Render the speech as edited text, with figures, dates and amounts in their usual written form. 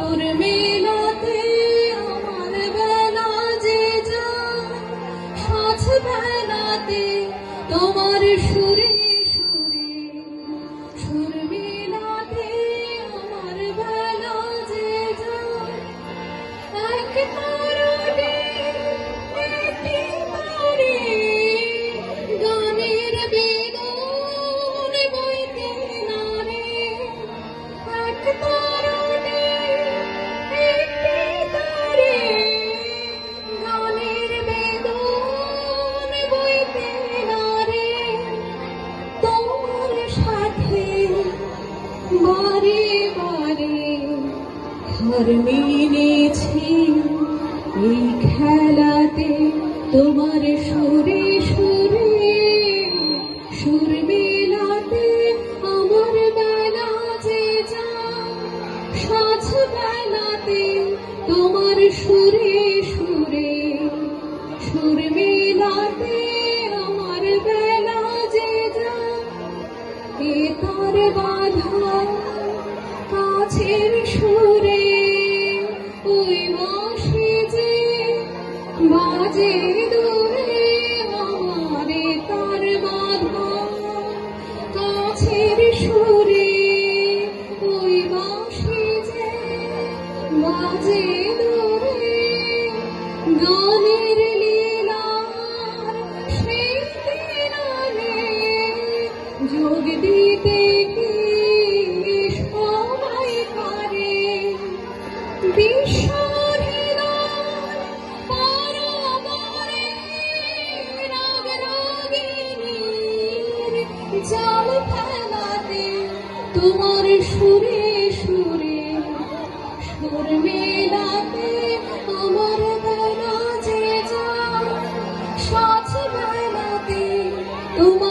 সুর মেলাতে আমার বেলা যে যায়, সাজ বেলাতে তোমার সুরে সুরে, সুর মেলাতে আমার বেলা যে যায়। এক তারাতে একটি তারে গানের বেদন বইতে নারে। এক তারাতে একটি তারে গানের বেদন বইতে নারে। তোমার সাথে বারে বারে হার মেনেছি এই খেলাতে, তোমার সুরে সুরে, সুর মেলাতে আমার বেলা যে যায়, সাজ বেলাতে তোমার সুরে সুরে, সুর মেলাতে আমার বেলা যে যায়। এ তার বাধা কাছের সুরে, ওই বাঁশি যে বাজে দূরে। আমারে তার বাধা কাছের সুরে, ওই বাঁশি যে বাজে দূরে। গানের লীলার সেই দিনারে যোগ দিতে কি সবাই পারে। বিশ্বহৃদয় পারাবারে রাগ রাগিনীর জাল ফেলাতে তোমার সুরে সুরে, সুর মেলাতে আমার বেলা যে যায়, সাজ বেলাতে তোমার